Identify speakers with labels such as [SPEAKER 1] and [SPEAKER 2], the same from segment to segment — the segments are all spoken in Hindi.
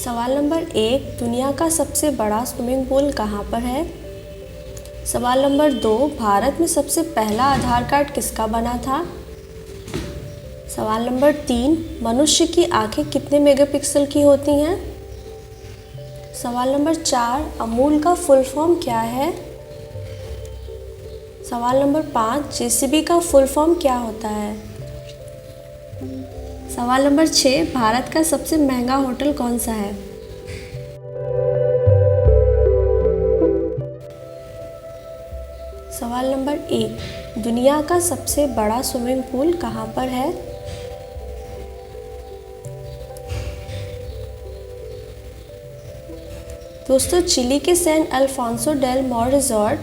[SPEAKER 1] सवाल नंबर 1, दुनिया का सबसे बड़ा स्विमिंग पूल कहाँ पर है? सवाल नंबर 2, भारत में सबसे पहला आधार कार्ड किसका बना था? सवाल नंबर 3, मनुष्य की आंखें कितने मेगापिक्सल की होती हैं? सवाल नंबर 4, अमूल का फुल फॉर्म क्या है? सवाल नंबर 5, जेसीबी का फुल फॉर्म क्या होता है? सवाल नंबर 6, भारत का सबसे महंगा होटल कौन सा है? सवाल नंबर 1, दुनिया का सबसे बड़ा स्विमिंग पूल कहाँ पर है? दोस्तों, चिली के सैन अल्फांसो डेल मोर रिजॉर्ट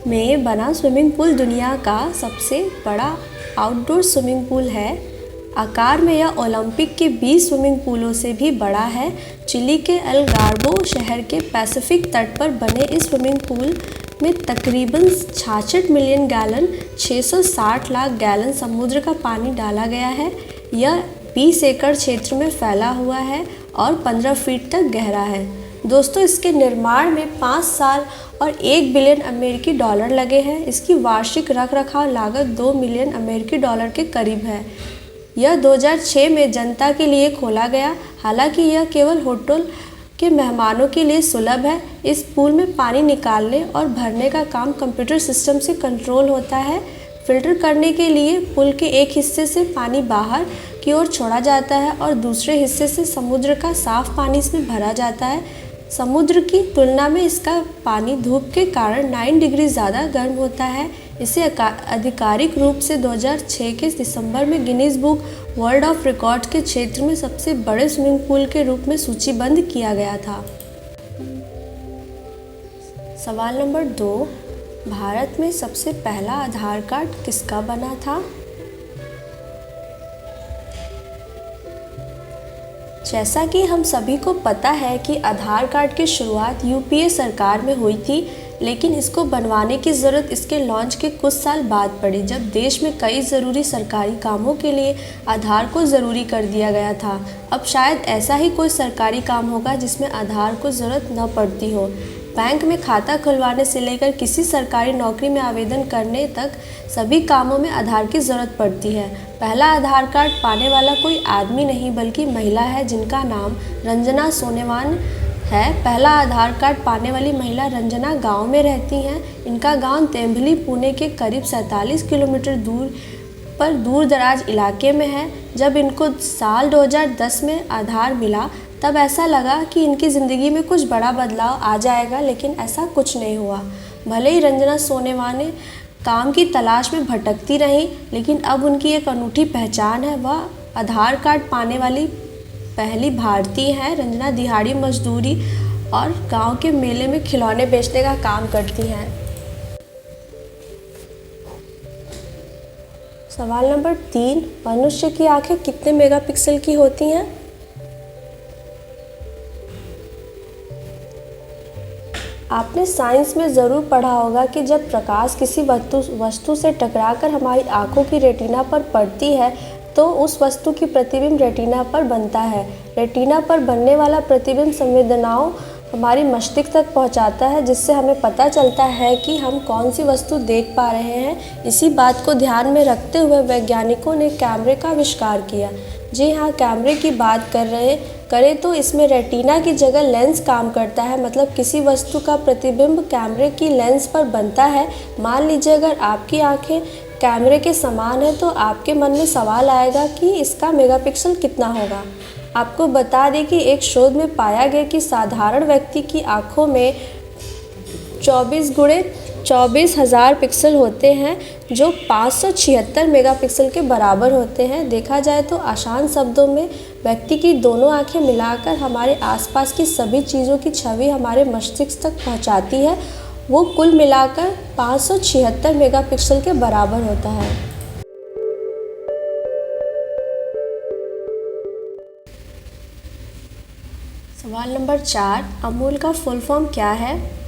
[SPEAKER 1] में बना स्विमिंग पूल दुनिया का सबसे बड़ा आउटडोर स्विमिंग पूल है। आकार में यह ओलंपिक के 20 स्विमिंग पूलों से भी बड़ा है। चिली के अल्गार्बो शहर के पैसिफिक तट पर बने इस स्विमिंग पूल में तकरीबन 66 मिलियन गैलन 660 लाख गैलन समुद्र का पानी डाला गया है। यह 20 एकड़ क्षेत्र में फैला हुआ है और 15 फीट तक गहरा है। दोस्तों, इसके निर्माण में 5 साल और 1 बिलियन अमेरिकी डॉलर लगे हैं। इसकी वार्षिक रखरखाव लागत 2 मिलियन अमेरिकी डॉलर के करीब है। यह 2006 में जनता के लिए खोला गया। हालांकि यह केवल होटल के मेहमानों के लिए सुलभ है। इस पूल में पानी निकालने और भरने का काम कंप्यूटर सिस्टम से कंट्रोल होता है। फिल्टर करने के लिए पुल के एक हिस्से से पानी बाहर की ओर छोड़ा जाता है और दूसरे हिस्से से समुद्र का साफ पानी इसमें भरा जाता है। समुद्र की तुलना में इसका पानी धूप के कारण 9 डिग्री ज़्यादा गर्म होता है। इसे आधिकारिक रूप से 2006 के दिसंबर में Guinness book world of record के क्षेत्र में सबसे बड़े स्विमिंग पूल के रूप में सूचीबद्ध किया गया था। सवाल नंबर 2, भारत में सबसे पहला आधार कार्ड किसका बना था? जैसा कि हम सभी को पता है कि आधार कार्ड की शुरुआत यूपीए सरकार में हुई थी, लेकिन इसको बनवाने की ज़रूरत इसके लॉन्च के कुछ साल बाद पड़ी, जब देश में कई ज़रूरी सरकारी कामों के लिए आधार को ज़रूरी कर दिया गया था। अब शायद ऐसा ही कोई सरकारी काम होगा जिसमें आधार को ज़रूरत न पड़ती हो। बैंक में खाता खुलवाने से लेकर किसी सरकारी नौकरी में आवेदन करने तक सभी कामों में आधार की ज़रूरत पड़ती है। पहला आधार कार्ड पाने वाला कोई आदमी नहीं बल्कि महिला है, जिनका नाम रंजना सोनेवान है। पहला आधार कार्ड पाने वाली महिला रंजना गांव में रहती हैं। इनका गांव तेंभली पुणे के करीब 47 किलोमीटर दूर पर दूर दराज इलाके में है। जब इनको साल 2010 में आधार मिला तब ऐसा लगा कि इनकी ज़िंदगी में कुछ बड़ा बदलाव आ जाएगा, लेकिन ऐसा कुछ नहीं हुआ। भले ही रंजना सोनेवान काम की तलाश में भटकती रहीं, लेकिन अब उनकी एक अनूठी पहचान है। वह आधार कार्ड पाने वाली पहली भारतीय हैं। रंजना दिहाड़ी मजदूरी और गांव के मेले में खिलौने बेचने का काम करती हैं। सवाल नंबर 3, मनुष्य की आंखें कितने मेगापिक्सल की होती हैं? आपने साइंस में ज़रूर पढ़ा होगा कि जब प्रकाश किसी वस्तु से टकराकर हमारी आंखों की रेटिना पर पड़ती है तो उस वस्तु की प्रतिबिंब रेटिना पर बनता है। रेटिना पर बनने वाला प्रतिबिंब संवेदनाओं हमारी मस्तिष्क तक पहुंचाता है, जिससे हमें पता चलता है कि हम कौन सी वस्तु देख पा रहे हैं। इसी बात को ध्यान में रखते हुए वैज्ञानिकों ने कैमरे का आविष्कार किया। जी हाँ, कैमरे की बात करें तो इसमें रेटिना की जगह लेंस काम करता है। मतलब किसी वस्तु का प्रतिबिंब कैमरे की लेंस पर बनता है। मान लीजिए अगर आपकी आंखें कैमरे के समान है तो आपके मन में सवाल आएगा कि इसका मेगापिक्सल कितना होगा। आपको बता दें कि एक शोध में पाया गया कि साधारण व्यक्ति की आंखों में 24x24,000 पिक्सल होते हैं, जो 576 मेगापिक्सल के बराबर होते हैं। देखा जाए तो आसान शब्दों में व्यक्ति की दोनों आंखें मिलाकर हमारे आसपास की सभी चीज़ों की छवि हमारे मस्तिष्क तक पहुंचाती है। वो कुल मिलाकर 576 मेगापिक्सल के बराबर होता है। सवाल नंबर 4, अमूल का फुल फॉर्म क्या है?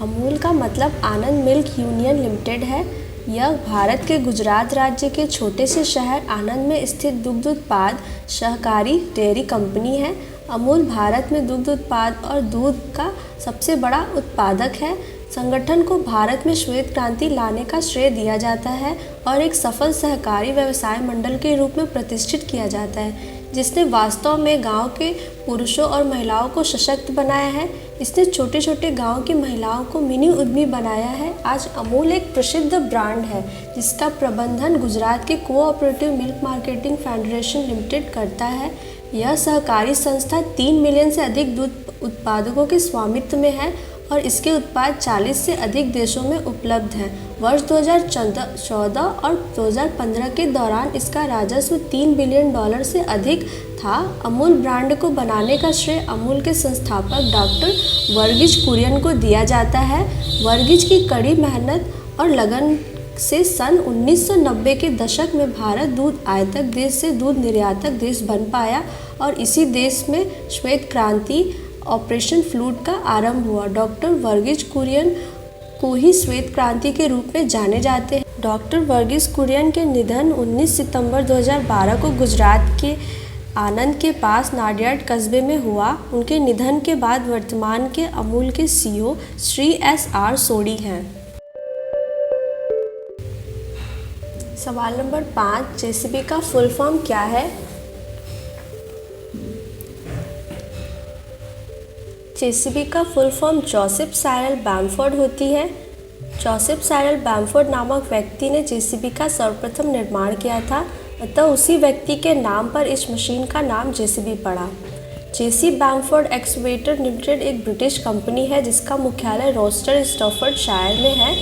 [SPEAKER 1] अमूल का मतलब आनंद मिल्क यूनियन लिमिटेड है। यह भारत के गुजरात राज्य के छोटे से शहर आणंद में स्थित दुग्ध उत्पाद सहकारी डेयरी कंपनी है। अमूल भारत में दुग्ध उत्पाद और दूध का सबसे बड़ा उत्पादक है। संगठन को भारत में श्वेत क्रांति लाने का श्रेय दिया जाता है और एक सफल सहकारी व्यवसाय मंडल के रूप में प्रतिष्ठित किया जाता है, जिसने वास्तव में गांव के पुरुषों और महिलाओं को सशक्त बनाया है। इसने छोटे छोटे गांव की महिलाओं को मिनी उद्यमी बनाया है। आज अमूल एक प्रसिद्ध ब्रांड है जिसका प्रबंधन गुजरात के cooperative milk marketing federation limited करता है। यह सहकारी संस्था 3 मिलियन से अधिक दूध उत्पादकों के स्वामित्व में है और इसके उत्पाद 40 से अधिक देशों में उपलब्ध हैं। वर्ष 2014 और 2015 के दौरान इसका राजस्व $3 बिलियन से अधिक था। अमूल ब्रांड को बनाने का श्रेय अमूल के संस्थापक डॉक्टर वर्गीज कुरियन को दिया जाता है। वर्गीज की कड़ी मेहनत और लगन से सन 1990 के दशक में भारत दूध आयातक देश से दूध निर्यातक देश बन पाया और इसी देश में श्वेत क्रांति ऑपरेशन फ्लूड का आरंभ हुआ। डॉक्टर वर्गीज कुरियन को ही श्वेत क्रांति के रूप में जाने जाते हैं। डॉक्टर वर्गीज कुरियन के निधन 19 सितंबर 2012 को गुजरात के आणंद के पास नाडियाड कस्बे में हुआ। उनके निधन के बाद वर्तमान के अमूल के CEO श्री SR सोडी हैं। सवाल नंबर 5, JCB का फुल फॉर्म क्या है? JCB का full form Joseph Cyril Bamford होती है। जोसेफ साइरल बैमफोर्ड नामक व्यक्ति ने JCB का सर्वप्रथम निर्माण किया था, अतः उसी व्यक्ति के नाम पर इस मशीन का नाम JCB पड़ा। JC बैमफोर्ड एक्सकेवेटर लिमिटेड एक ब्रिटिश कंपनी है जिसका मुख्यालय रोस्टर स्टैफर्डशायर में है।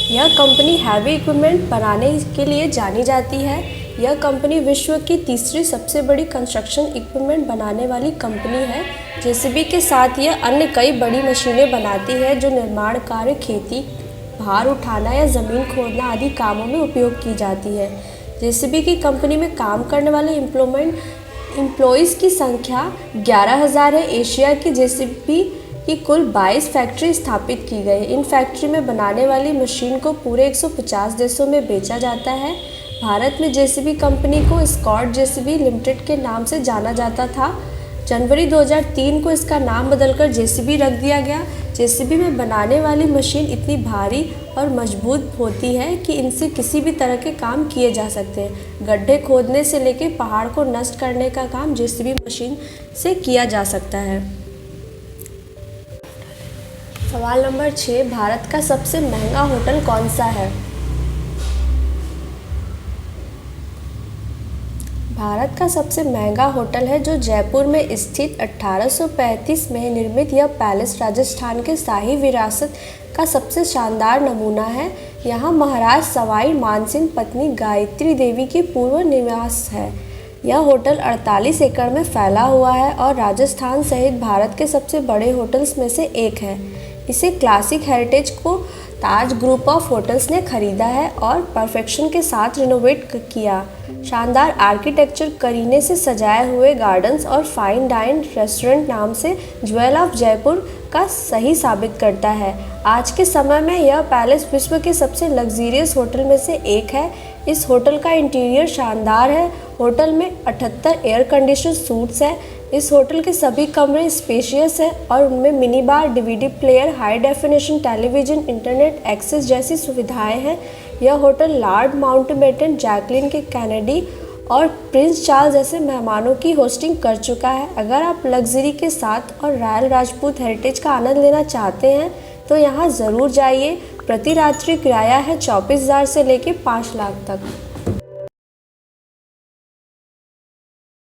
[SPEAKER 1] यह कंपनी हैवी इक्विपमेंट बनाने के लिए जानी जाती है। यह कंपनी विश्व की तीसरी सबसे बड़ी कंस्ट्रक्शन इक्विपमेंट बनाने वाली कंपनी है। JCB के साथ यह अन्य कई बड़ी मशीनें बनाती है जो निर्माण कार्य, खेती, भार उठाना या ज़मीन खोदना आदि कामों में उपयोग की जाती है। JCB की कंपनी में काम करने वाले एम्प्लॉइज़ की संख्या 11,000 है। एशिया की JCB की कुल 22 फैक्ट्री स्थापित की गई। इन फैक्ट्री में बनाने वाली मशीन को पूरे 150 देशों में बेचा जाता है। भारत में JCB कंपनी को स्कॉट JCB लिमिटेड के नाम से जाना जाता था। जनवरी 2003 को इसका नाम बदलकर JCB रख दिया गया। JCB में बनाने वाली मशीन इतनी भारी और मजबूत होती है कि इनसे किसी भी तरह के काम किए जा सकते हैं। गड्ढे खोदने से लेकर पहाड़ को नष्ट करने का काम JCB मशीन से किया जा सकता है। सवाल नंबर 6, भारत का सबसे महंगा होटल कौन सा है? भारत का सबसे महंगा होटल है जो जयपुर में स्थित 1835 में निर्मित यह पैलेस राजस्थान के शाही विरासत का सबसे शानदार नमूना है। यहाँ महाराज सवाई मानसिंह पत्नी गायत्री देवी की पूर्व निवास है। यह होटल 48 एकड़ में फैला हुआ है और राजस्थान सहित भारत के सबसे बड़े होटल्स में से एक है। इसे क्लासिक हेरिटेज को ताज ग्रुप ऑफ होटल्स ने खरीदा है और परफेक्शन के साथ रिनोवेट किया। शानदार आर्किटेक्चर, करीने से सजाए हुए गार्डन्स और फाइन डाइन रेस्टोरेंट नाम से ज्वेल ऑफ जयपुर का सही साबित करता है। आज के समय में यह पैलेस विश्व के सबसे लग्जरियस होटल में से एक है। इस होटल का इंटीरियर शानदार है। होटल में 78 एयर कंडीशनर सूट्स हैं। इस होटल के सभी कमरे स्पेशियस हैं और उनमें mini bar, DVD player, high definition television, internet access जैसी सुविधाएं हैं। यह होटल लॉर्ड माउंटबेटन, जैकलिन के कैनेडी और प्रिंस चार्ल्स जैसे मेहमानों की होस्टिंग कर चुका है। अगर आप लग्जरी के साथ और रॉयल राजपूत हेरिटेज का आनंद लेना चाहते हैं तो यहाँ ज़रूर जाइए। प्रति रात्रि किराया है 24,000 से लेकर 5 लाख तक।